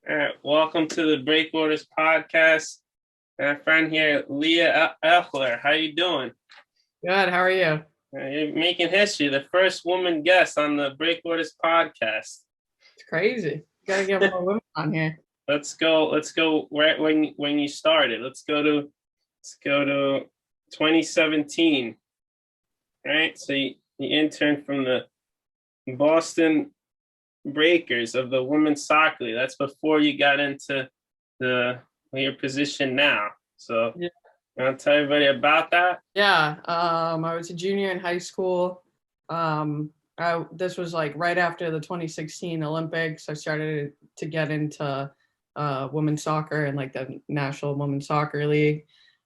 All right, welcome to the Breakwaters podcast. My friend here, Lia Ehlers. How you doing? Good. How are you? You're making history, the first woman guest on the Breakwaters podcast. It's crazy. Got to get more women on here. Let's go. Let's go right when you started. Let's go to 2017. Right. So you interned from the Boston Breakers of the women's soccer league. That's before you got into the your position now. So Yeah. you want to tell everybody about that? Yeah. I was a junior in high school. This was like right after the 2016 Olympics. I started to get into women's soccer and like the National Women's Soccer League.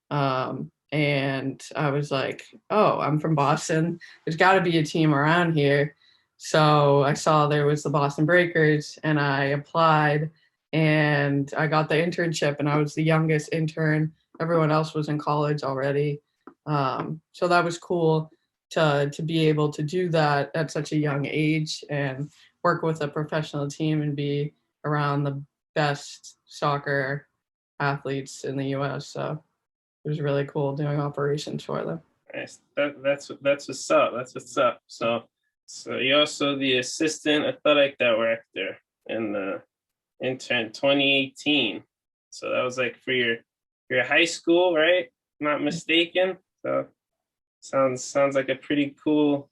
And I was like, oh, I'm from Boston. There's got to be a team around here. So I saw there was the Boston Breakers and I applied and I got the internship and I was the youngest intern. Everyone else was in college already. So that was cool to be able to do that at such a young age and work with a professional team and be around the best soccer athletes in the US. So it was really cool doing operations for them. Nice. That's what's up. That's what's up. So you're also the assistant athletic director in the intern 2018. So that was like for your high school, right? Not mistaken. So sounds like a pretty cool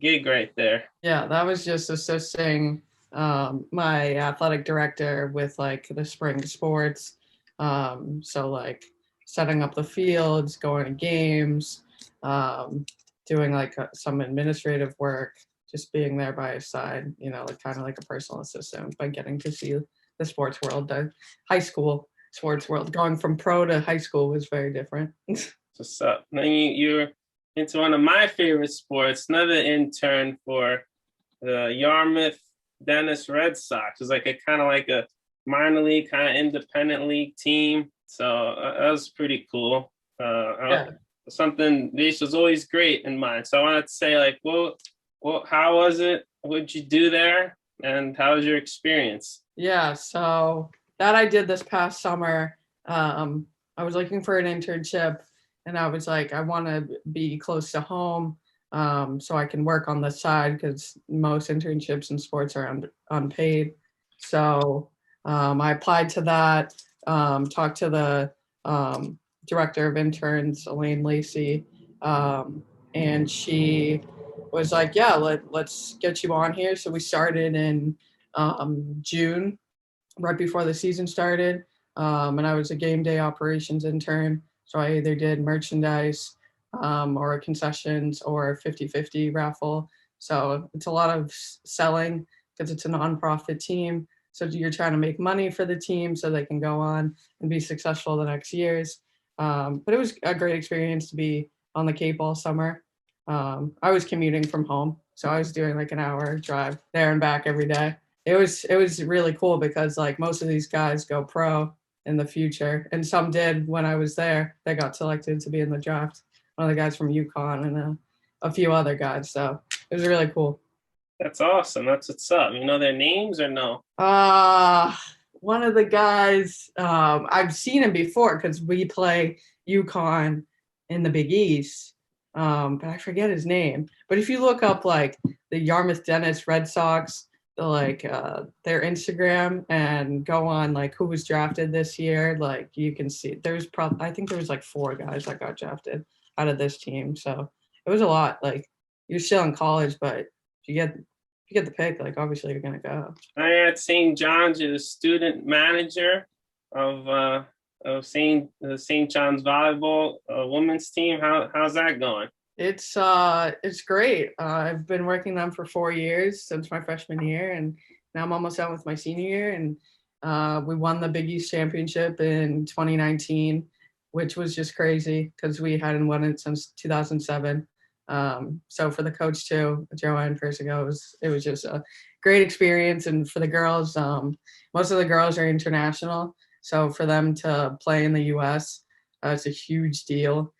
gig right there. Yeah, that was just assisting my athletic director with like the spring sports. So like setting up the fields, going to games, um, doing like some administrative work, just being there by his side, like kind of like a personal assistant, but getting to see the sports world, the high school sports world. Going from pro to high school was very different. What's up? Then you're into one of my favorite sports, another intern for the Yarmouth Dennis Red Sox. It was like a kind of like a minor league, kind of independent league team. So that was pretty cool. Yeah. Something this was always great in mind. So I wanted to say, like, well, how was it? What'd you do there? And how was your experience? Yeah, so that I did this past summer. I was looking for an internship and I was like, I want to be close to home so I can work on the side because most internships in sports are unpaid. So I applied to that, talked to the director of interns, Elaine Lacey, and she was like, yeah, let's get you on here. So we started in June, right before the season started. And I was a game day operations intern. So I either did merchandise or concessions or 50-50 raffle. So it's a lot of selling because it's a nonprofit team. So you're trying to make money for the team so they can go on and be successful the next years. But it was a great experience to be on the Cape all summer. I was commuting from home, so I was doing like an hour drive there and back every day. It was really cool because like most of these guys go pro in the future, and some did when I was there. They got selected to be in the draft. One of the guys from UConn and a few other guys. So it was really cool. That's awesome. That's what's up. You know their names or no? One of the guys I've seen him before because we play UConn in the Big East, but I forget his name. But if you look up like the Yarmouth Dennis Red Sox, their Instagram and go on like who was drafted this year, like you can see there's probably I think there was like 4 guys that got drafted out of this team. So it was a lot. Like you're still in college, but if you get the pick, like obviously you're gonna go. I at St. John's, you're the student manager of St. John's volleyball women's team. How's that going? It's great. I've been working them for 4 years since my freshman year, and now I'm almost done with my senior year. And we won the Big East championship in 2019, which was just crazy because we hadn't won it since 2007. So for the coach too, Joanne Persigo, it was just a great experience. And for the girls, most of the girls are international, so for them to play in the U.S., it's a huge deal.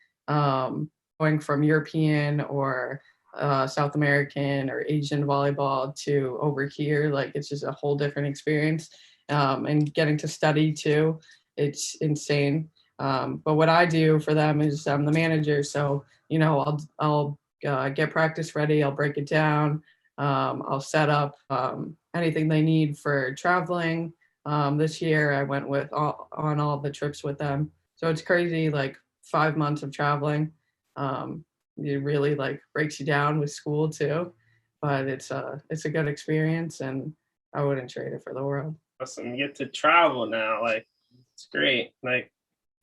Going from European or South American or Asian volleyball to over here, like it's just a whole different experience. and getting to study too. It's insane. But what I do for them is I'm the manager, so I'll get practice ready. I'll break it down. I'll set up anything they need for traveling. This year I went on all the trips with them. So it's crazy, like 5 months of traveling. It really like breaks you down with school too, but it's a good experience, and I wouldn't trade it for the world. Awesome. You get to travel now. Like, it's great. Like,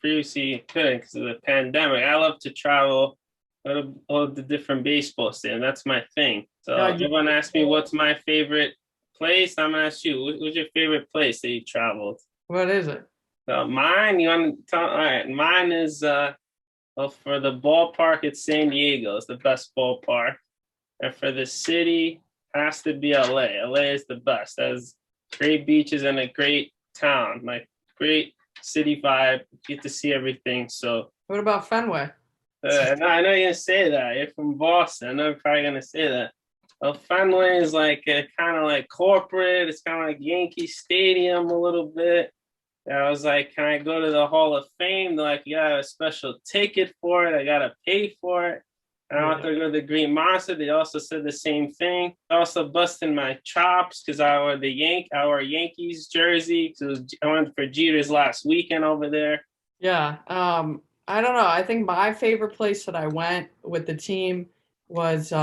previously you couldn't because of the pandemic. I love to travel, go to all the different baseball stadiums. That's my thing. So everyone asks me what's my favorite place. I'm gonna ask you, what's your favorite place that you traveled? What is it? Mine, you want to tell? All right, mine is for the ballpark, it's San Diego. It's the best ballpark. And for the city, has to be LA. LA is the best. Has great beaches and a great town, like great city vibe. Get to see everything. So what about Fenway? I know you're gonna say that. You're from Boston. I know you're probably gonna say that. Well, Fenway is like kind of like corporate. It's kind of like Yankee Stadium a little bit. And I was like, can I go to the Hall of Fame? They're like, you got a special ticket for it. I gotta pay for it. And I want to go to the Green Monster. They also said the same thing. Also busting my chops because I wore a Yankees jersey. So I went for Jeter's last weekend over there. Yeah. I don't know. I think my favorite place that I went with the team was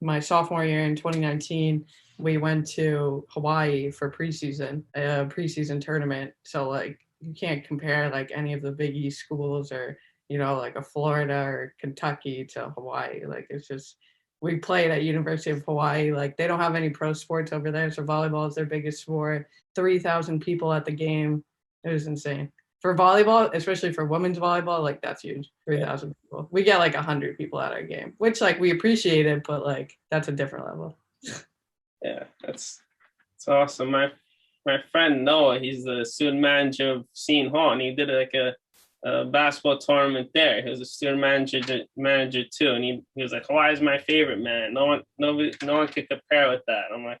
my sophomore year in 2019. We went to Hawaii for a preseason tournament. So like you can't compare like any of the Big East schools or like a Florida or Kentucky to Hawaii. Like it's just, we played at University of Hawaii. Like they don't have any pro sports over there. So volleyball is their biggest sport. 3,000 people at the game. It was insane. For volleyball, especially for women's volleyball, like that's huge. 3,000 people. We get like 100 people at our game, which like we appreciate it, but like that's a different level. Yeah, that's awesome. My friend Noah, he's the student manager of Seton Hall, and he did like a basketball tournament there. He was a student manager too, and he was like, Hawaii's my favorite, man. No one could compare with that. I'm like,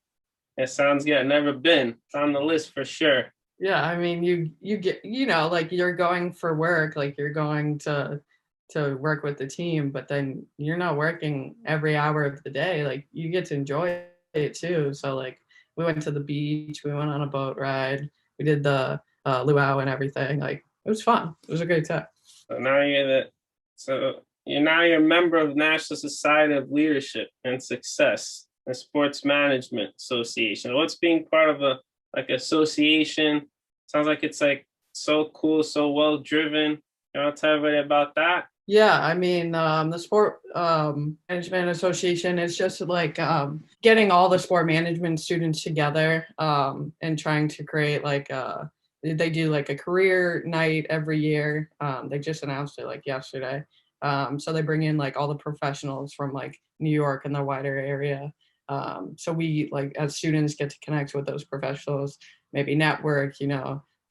it sounds good. I've never been. It's on the list for sure. Yeah, I mean, you get, like you're going for work, like you're going to work with the team, but then you're not working every hour of the day. Like you get to enjoy it too. So like we went to the beach, we went on a boat ride, we did the luau and everything. Like it was fun. It was a great time. So now you're a member of the National Society of Leadership and Success and Sports Management Association. What's being part of a association? Sounds like it's like so cool, so well driven. You want to tell everybody about that? Yeah, I mean, the Sport Management Association is just like getting all the sport management students together and trying to create like they do like a career night every year. They just announced it like yesterday. So they bring in like all the professionals from like New York and the wider area. So we like as students get to connect with those professionals, maybe network,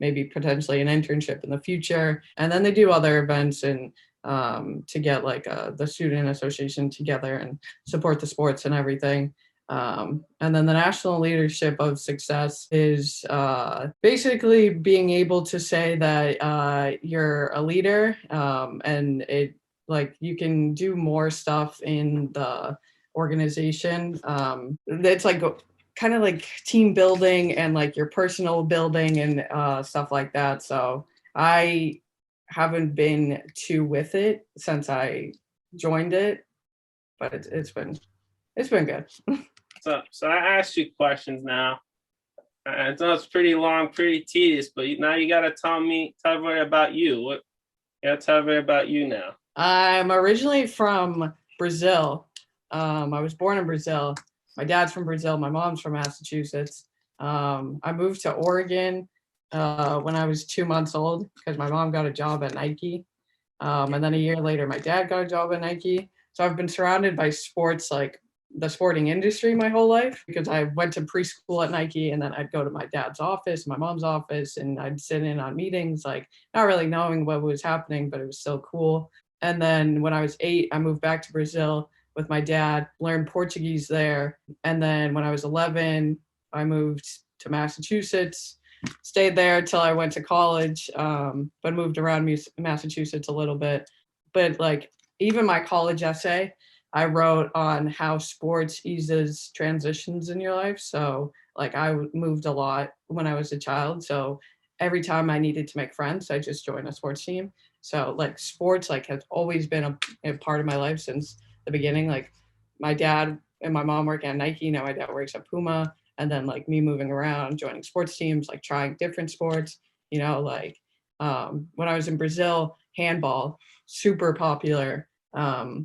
maybe potentially an internship in the future. And then they do other events and to get like the student association together and support the sports and everything. And then the National Leadership of Success is basically being able to say that you're a leader and it like you can do more stuff in the organization. It's like kind of like team building and like your personal building and stuff like that. So I haven't been too with it since I joined it, but it's been good. So I asked you questions now. I know it's pretty long, pretty tedious, but now you got to tell everybody about you. You got to tell everybody about you now. I'm originally from Brazil. I was born in Brazil. My dad's from Brazil. My mom's from Massachusetts. I moved to Oregon when I was 2 months old because my mom got a job at Nike. And then a year later, my dad got a job at Nike. So I've been surrounded by sports, like the sporting industry my whole life because I went to preschool at Nike and then I'd go to my dad's office, my mom's office, and I'd sit in on meetings, like not really knowing what was happening, but it was still cool. And then when I was 8, I moved back to Brazil with my dad, learned Portuguese there. And then when I was 11, I moved to Massachusetts stayed there till I went to college, but moved around Massachusetts a little bit. But like even my college essay, I wrote on how sports eases transitions in your life. So like I moved a lot when I was a child. So every time I needed to make friends, I just joined a sports team. So like sports like has always been a part of my life since the beginning. Like my dad and my mom work at Nike. Now my dad works at Puma. And then like me moving around, joining sports teams, like trying different sports, like when I was in Brazil, handball, super popular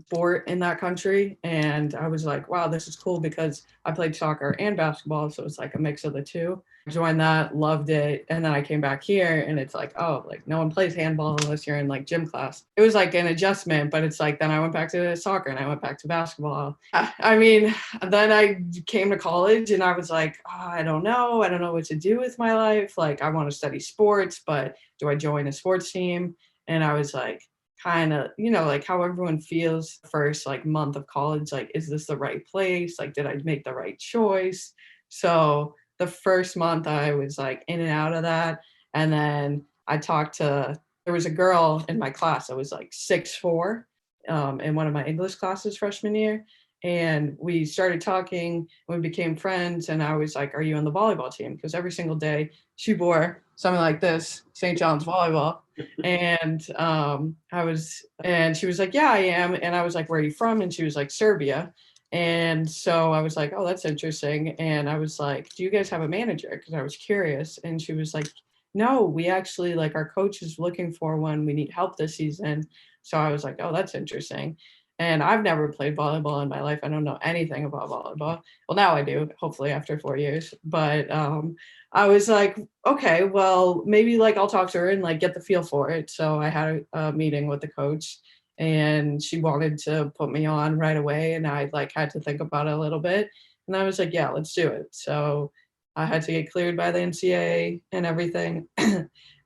sport in that country. And I was like, wow, this is cool because I played soccer and basketball. So it's like a mix of the two. Joined that, loved it. And then I came back here and it's like, oh, like no one plays handball unless you're in like gym class. It was like an adjustment, but it's like then I went back to soccer and I went back to basketball. I mean, then I came to college and I was like, oh, I don't know what to do with my life. Like I want to study sports, but do I join a sports team? And I was like, kind of, like how everyone feels first like month of college, like, is this the right place? Like, did I make the right choice? So the first month I was like in and out of that. And then there was a girl in my class that was like 6'4" in one of my English classes freshman year. And we started talking, we became friends. And I was like, are you on the volleyball team? Because every single day she wore something like this, St. John's volleyball. And she was like, yeah, I am. And I was like, where are you from? And she was like, Serbia. And so I was like, oh, that's interesting. And I was like, do you guys have a manager? Because I was curious. And she was like, no, we actually, like, our coach is looking for one. We need help this season. So I was like, oh, that's interesting. And I've never played volleyball in my life. I don't know anything about volleyball. Well, now I do, hopefully after 4 years. But I was like, okay, well, maybe like I'll talk to her and like get the feel for it. So I had a meeting with the coach and she wanted to put me on right away. And I like had to think about it a little bit. And I was like, yeah, let's do it. So I had to get cleared by the NCAA and everything.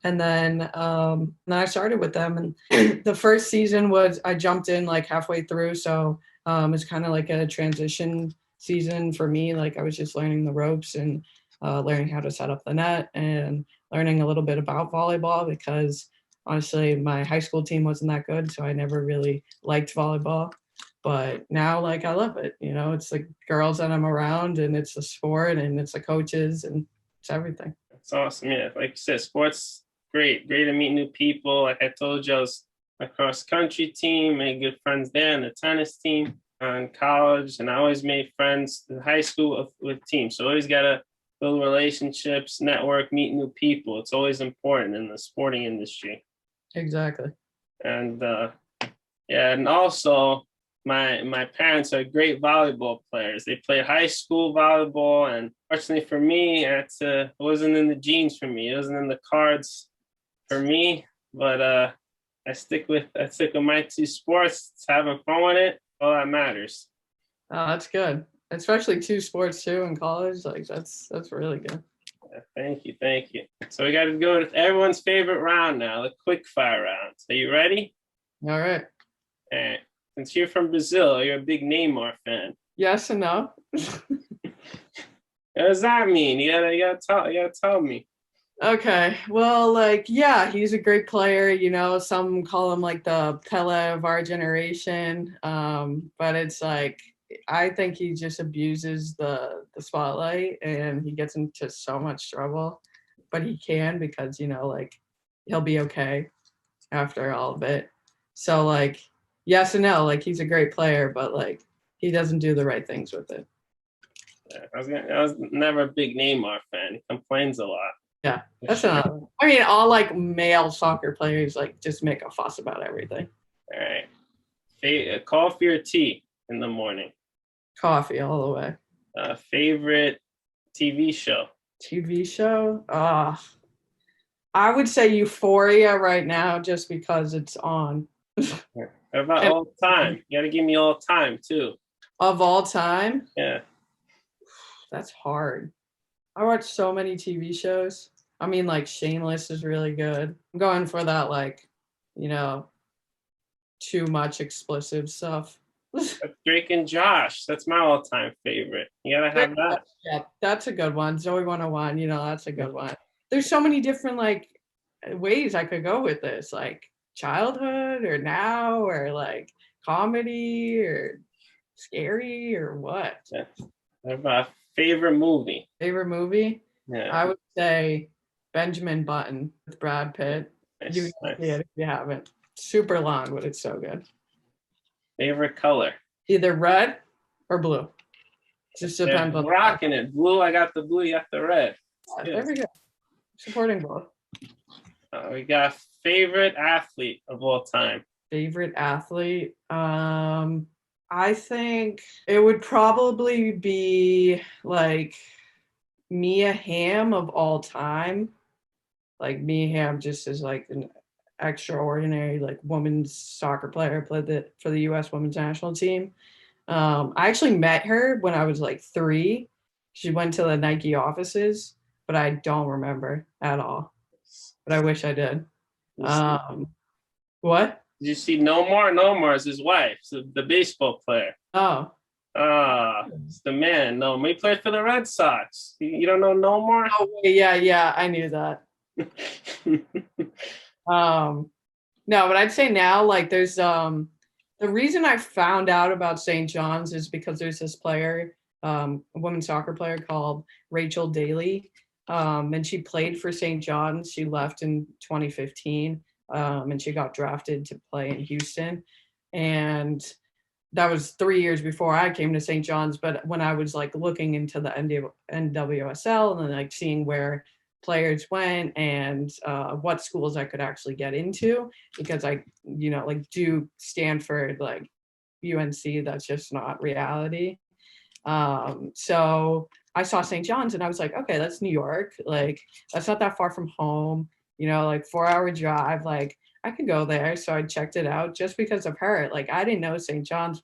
And then I started with them. And the first season I jumped in like halfway through. So it's kind of like a transition season for me. Like I was just learning the ropes and learning how to set up the net and learning a little bit about volleyball because honestly, my high school team wasn't that good. So I never really liked volleyball. But now, like, I love it. It's the girls that I'm around and it's the sport and it's the coaches and it's everything. It's awesome. Yeah. Like you said, sports, great to meet new people. Like I told you, I was a cross country team, made good friends there, and the tennis team in college. And I always made friends in high school with teams. So always got to build relationships, network, meet new people. It's always important in the sporting industry. Exactly. And and also my parents are great volleyball players. They played high school volleyball, and fortunately for me, it wasn't in the genes for me. It wasn't in the cards for me. But I stick with my two sports. It's having fun with it. All that matters. Oh, that's good. Especially two sports too in college. Like that's really good. Yeah, thank you. So we got to go with everyone's favorite round now, the quick fire round. Are you ready? All right. All right. Since you're from Brazil, you're a big Neymar fan. Yes and no. What does that mean? You gotta tell me. Okay. Well, like, yeah, he's a great player. Some call him like the Pele of our generation. But it's like I think he just abuses the spotlight and he gets into so much trouble. But he can because, like he'll be okay after all of it. So like yes and no, like he's a great player, but like he doesn't do the right things with it. Yeah, I was never a big Neymar fan. He complains a lot. Yeah, that's another. I mean, all like male soccer players like just make a fuss about everything. All right. Coffee or tea in the morning? Coffee all the way. Favorite TV show? TV show? I would say Euphoria right now just because it's on. What about all time? You got to give me all time too. Of all time? Yeah. That's hard. I watch so many TV shows. I mean, like Shameless is really good. I'm going for that, like, too much explicit stuff. Drake and Josh. That's my all-time favorite. You gotta have that. Yeah, that's a good one. Zoe 101, that's a good one. there's so many different like ways I could go with this, like childhood or now or like comedy or scary or what. Yeah. What about favorite movie? Favorite movie? Yeah. I would say Benjamin Button with Brad Pitt. You Nice, can see nice. it if you haven't. Super long, but it's so good. Favorite color? Either red or blue. Just They're depends on the vibe. rocking it. Blue, I got the blue, you got the red. There we go. Supporting both. We got favorite athlete of all time. Favorite athlete? I think it would probably be like Mia Hamm of all time. Like Mia Hamm just is like an extraordinary like women's soccer player, played for the US women's national team. I actually met her when I was like 3. She went to the Nike offices, but I don't remember at all. But I wish I did. What? Did you see Nomar? Nomar is his wife, so the baseball player. Oh. It's the man. No, he played for the Red Sox. You don't know Nomar? Oh, yeah, I knew that. No, but I'd say now, like, there's the reason I found out about St. John's is because there's this player, a women's soccer player called Rachel Daly, and she played for St. John's. She left in 2015, and she got drafted to play in Houston, and that was 3 years before I came to St. John's. But when I was like looking into the NWSL and then like seeing where players went and what schools I could actually get into, because I, like Duke, Stanford, like UNC, that's just not reality. So I saw St. John's and I was like, okay, that's New York. Like, that's not that far from home, like 4-hour drive. Like, I could go there. So I checked it out just because of her. Like, I didn't know St. John's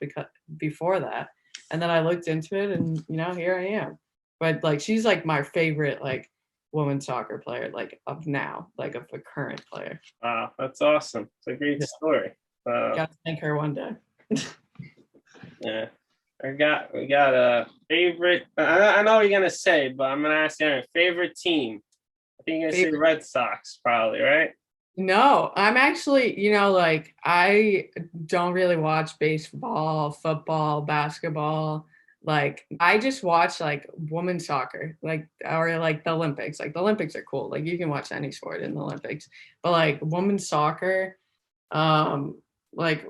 before that. And then I looked into it and, here I am. But like, she's like my favorite, like, women's soccer player, like of now, like of a current player. Wow, that's awesome. It's a great story. Got to thank her one day. Yeah. We got a favorite. I know what you're gonna say, but I'm gonna ask you a favorite team. I think you're gonna say Red Sox, probably, right? No, I'm actually, like I don't really watch baseball, football, basketball. Like I just watch like women's soccer, like or like the Olympics. Like the Olympics are cool. Like you can watch any sport in the Olympics, but like women's soccer, like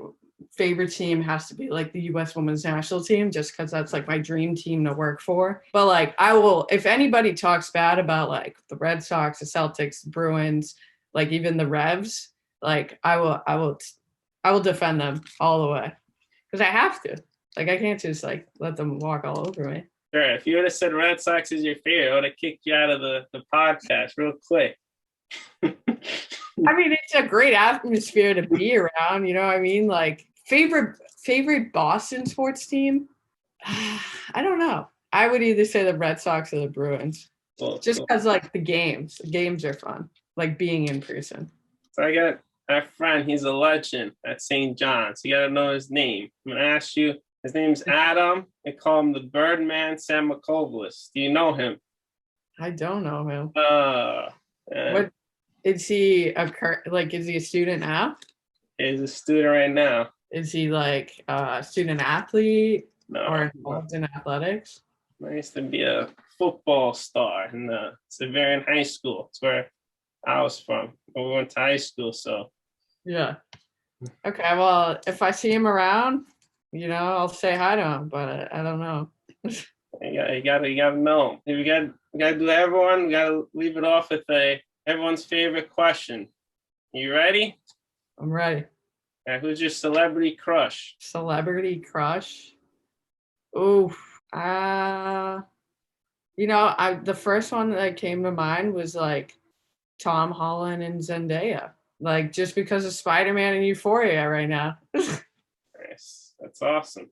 favorite team has to be like the US women's national team, just because that's like my dream team to work for. But like I will, if anybody talks bad about like the Red Sox, the Celtics, the Bruins, like even the Revs, like I will defend them all the way, because I have to. Like I can't just like let them walk all over me. Sure. If you would have said Red Sox is your favorite, I would have kicked you out of the podcast real quick. I mean, it's a great atmosphere to be around. You know what I mean? Like favorite Boston sports team? I don't know. I would either say the Red Sox or the Bruins, just because like the games are fun. Like being in person. So I got a friend. He's a legend at St. John's. You got to know his name. I'm gonna ask you. His name's Adam. They call him the Birdman Samakovlis. Do you know him? I don't know him. What is he? Is he a student now? He's a student right now. Is he like a student athlete or involved in athletics? I used to be a football star in Severian High School. It's where I was from. We went to high school, so. Yeah. Okay, well, if I see him around, I'll say hi to him, but I don't know. You gotta know him. We gotta do everyone. We gotta leave it off with everyone's favorite question. You ready? I'm ready. Who's your celebrity crush? Celebrity crush? Oof. The first one that came to mind was like Tom Holland and Zendaya, like just because of Spider-Man and Euphoria right now. Nice. That's awesome.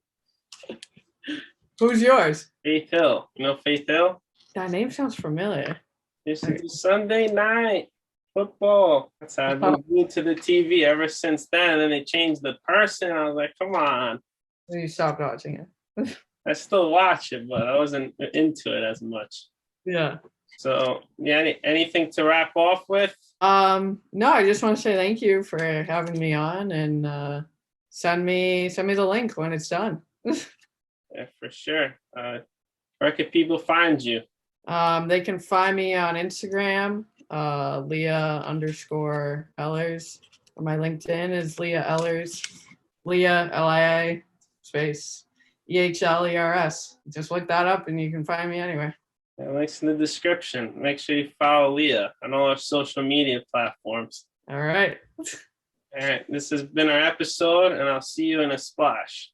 Who's yours? Faith Hill. You know Faith Hill? That name sounds familiar. Used to do Sunday night football. That's how I've been glued to the TV ever since then. And then they changed the person. I was like, come on. You stopped watching it. I still watch it, but I wasn't into it as much. Yeah. So yeah, anything to wrap off with? No, I just want to say thank you for having me on, and send me the link when it's done. Yeah, for sure. Where can people find you? They can find me on Instagram, Lia underscore Ehlers. Or my LinkedIn is Lia Ehlers, Lia LIA space EHLERS. Just look that up and you can find me anywhere. Yeah, links in the description. Make sure you follow Leah on all our social media platforms. All right. All right, this has been our episode, and I'll see you in a splash.